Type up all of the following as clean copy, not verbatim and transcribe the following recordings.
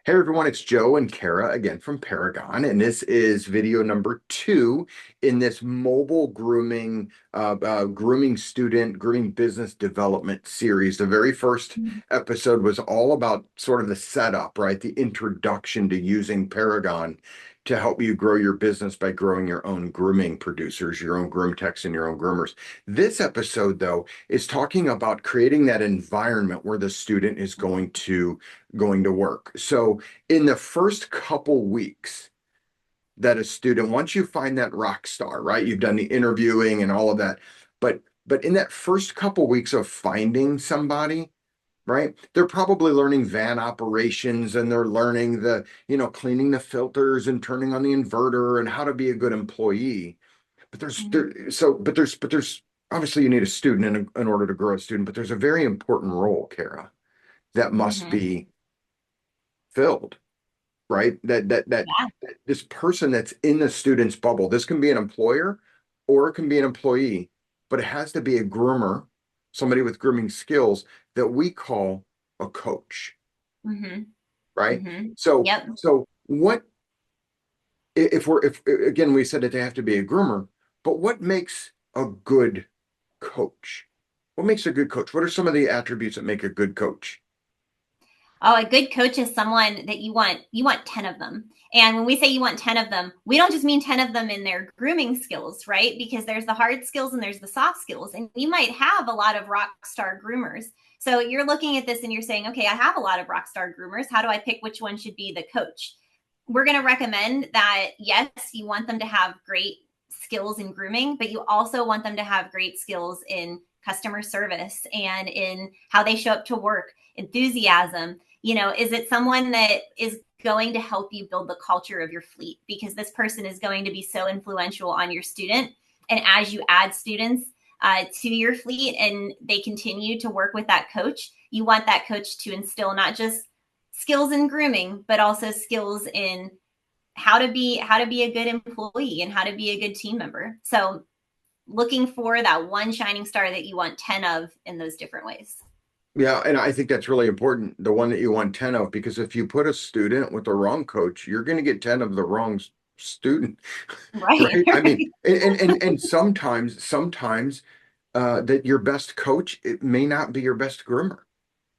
Hey everyone, it's Joe and Kara again from Paragon, and this is video number 2 in this mobile grooming student, grooming business development series. The very first episode was all about sort of the setup, right? The introduction to using Paragon to help you grow your business by growing your own grooming producers, your own groom techs, and your own groomers. This episode, though, is talking about creating that environment where the student is going to work. So in the first couple weeks that a student, once you find that rock star, right? You've done the interviewing and all of that, but in that first couple weeks of finding somebody, right? They're probably learning van operations and they're learning cleaning the filters and turning on the inverter and how to be a good employee. But there's obviously you need a student in order to grow a student, but there's a very important role, Kara, that must Hmm. be filled, right? That Yeah. this person that's in the student's bubble, this can be an employer or it can be an employee, but it has to be a groomer, somebody with grooming skills that we call a coach, Hmm. right? Hmm. So Yep. so what if again we said that they have to be a groomer, but what makes a good coach? What makes a good coach? What are some of the attributes that make a good coach? Oh, a good coach is someone that you want 10 of them. And when we say you want 10 of them, we don't just mean 10 of them in their grooming skills, right? Because there's the hard skills and there's the soft skills. And you might have a lot of rock star groomers. So you're looking at this and you're saying, okay, I have a lot of rock star groomers. How do I pick which one should be the coach? We're going to recommend that, yes, you want them to have great skills in grooming, but you also want them to have great skills in customer service and in how they show up to work, enthusiasm. Is it someone that is going to help you build the culture of your fleet? Because this person is going to be so influential on your student. And as you add students to your fleet and they continue to work with that coach, you want that coach to instill not just skills in grooming, but also skills in how to be a good employee and how to be a good team member. So looking for that one shining star that you want 10 of in those different ways. Yeah, and I think that's really important, the one that you want 10 of, because if you put a student with the wrong coach, you're going to get 10 of the wrong student, Right. right? I mean, and sometimes that your best coach, it may not be your best groomer.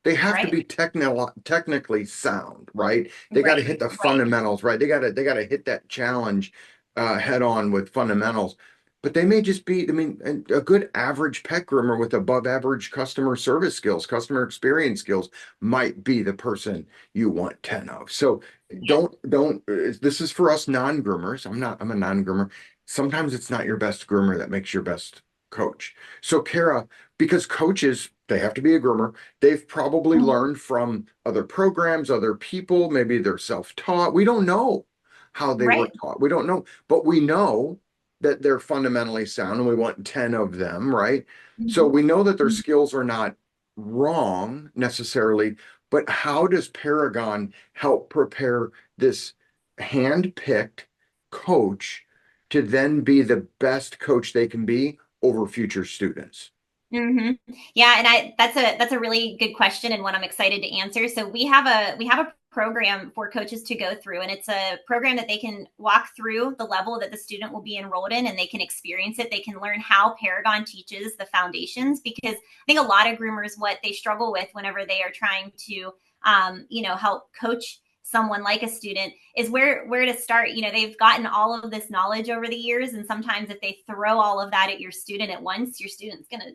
They have to Right. be technically sound, right? They got to Right. hit the Right. fundamentals, right? They got to hit that challenge head on with fundamentals. But they may just be, I mean, a good average pet groomer with above average customer service skills, customer experience skills might be the person you want 10 of. So Yeah. don't this is for us non-groomers. I'm a non-groomer. Sometimes it's not your best groomer that makes your best coach. So Kara, because coaches, they have to be a groomer. They've probably learned from other programs, other people. Maybe they're self-taught. We don't know how they were Right. taught. We don't know, but we know that they're fundamentally sound and we want 10 of them, right? So Mhm. we know that their skills are not wrong necessarily, but how does Paragon help prepare this hand-picked coach to then be the best coach they can be over future students? Hmm. Yeah, and that's a really good question and one I'm excited to answer. So we have a program for coaches to go through, and it's a program that they can walk through the level that the student will be enrolled in, and they can experience it. They can learn how Paragon teaches the foundations, because I think a lot of groomers, what they struggle with whenever they are trying to help coach someone like a student, is where to start. They've gotten all of this knowledge over the years, and sometimes if they throw all of that at your student at once, your student's going to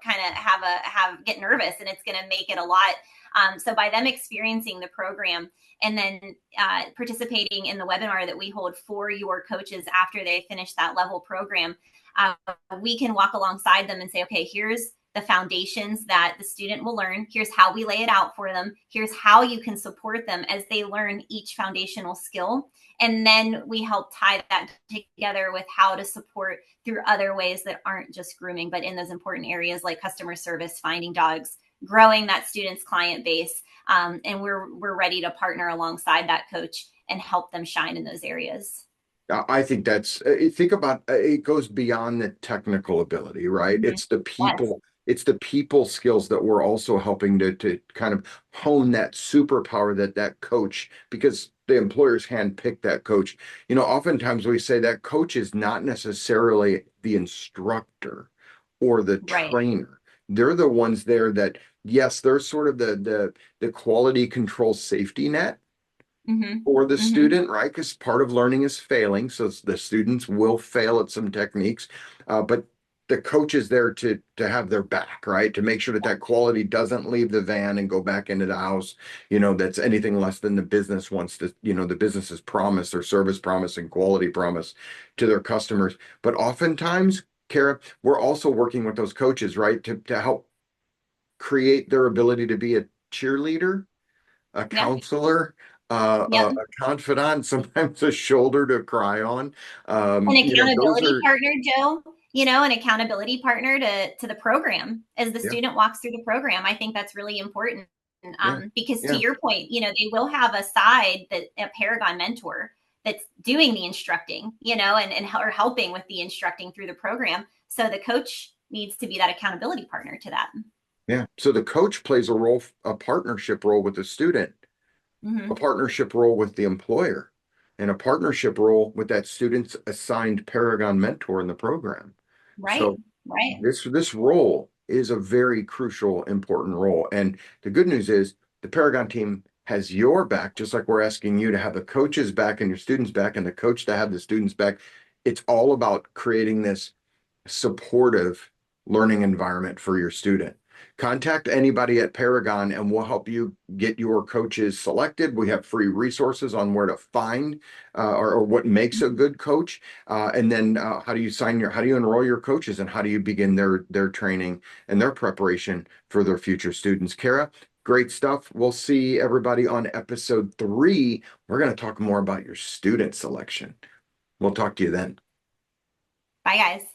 kind of get nervous, and it's going to make it a lot. So by them experiencing the program and then participating in the webinar that we hold for your coaches after they finish that level program, uh, we can walk alongside them and say, okay, here's the foundations that the student will learn. Here's how we lay it out for them. Here's how you can support them as they learn each foundational skill. And then we help tie that together with how to support through other ways that aren't just grooming, but in those important areas like customer service, finding dogs, growing that student's client base. And we're ready to partner alongside that coach and help them shine in those areas. I think think about it goes beyond the technical ability, right? Mhm. It's the Yes. people. it's the people skills that we're also helping to kind of hone that superpower that coach, because the employers handpick that coach. Oftentimes we say that coach is not necessarily the instructor or the Right. trainer. They're the ones there that, yes, they're sort of the quality control safety net Mm-hmm. for the Mm-hmm. student, right? Because part of learning is failing. So the students will fail at some techniques, but the coach is there to have their back, right? To make sure that that quality doesn't leave the van and go back into the house, that's anything less than the business wants to, the business's promise, their service promise and quality promise to their customers. But oftentimes, Kara, we're also working with those coaches, right? To help create their ability to be a cheerleader, a Yep. counselor, Yep. a confidant, sometimes a shoulder to cry on. An Those accountability are, partner, Joe, an accountability partner to the program as the yeah, student walks through the program. I think that's really important. yeah, Because to yeah, your point, they will have a side that a Paragon mentor that's doing the instructing, and or helping with the instructing through the program. So the coach needs to be that accountability partner to that. yeah. So the coach plays a role, a partnership role with the student, a Hmm. partnership role with the employer, and a partnership role with that student's assigned Paragon mentor in the program. Right. So Right. this role is a very crucial, important role. And the good news is the Paragon team has your back, just like we're asking you to have the coaches back and your students back, and the coach to have the students back. It's all about creating this supportive learning environment for your student. Contact anybody at Paragon and we'll help you get your coaches selected. We have free resources on where to find or what makes a good coach. And then how do you enroll your coaches and how do you begin their training and their preparation for their future students? Kara, great stuff. We'll see everybody on episode 3. We're going to talk more about your student selection. We'll talk to you then. Bye, guys.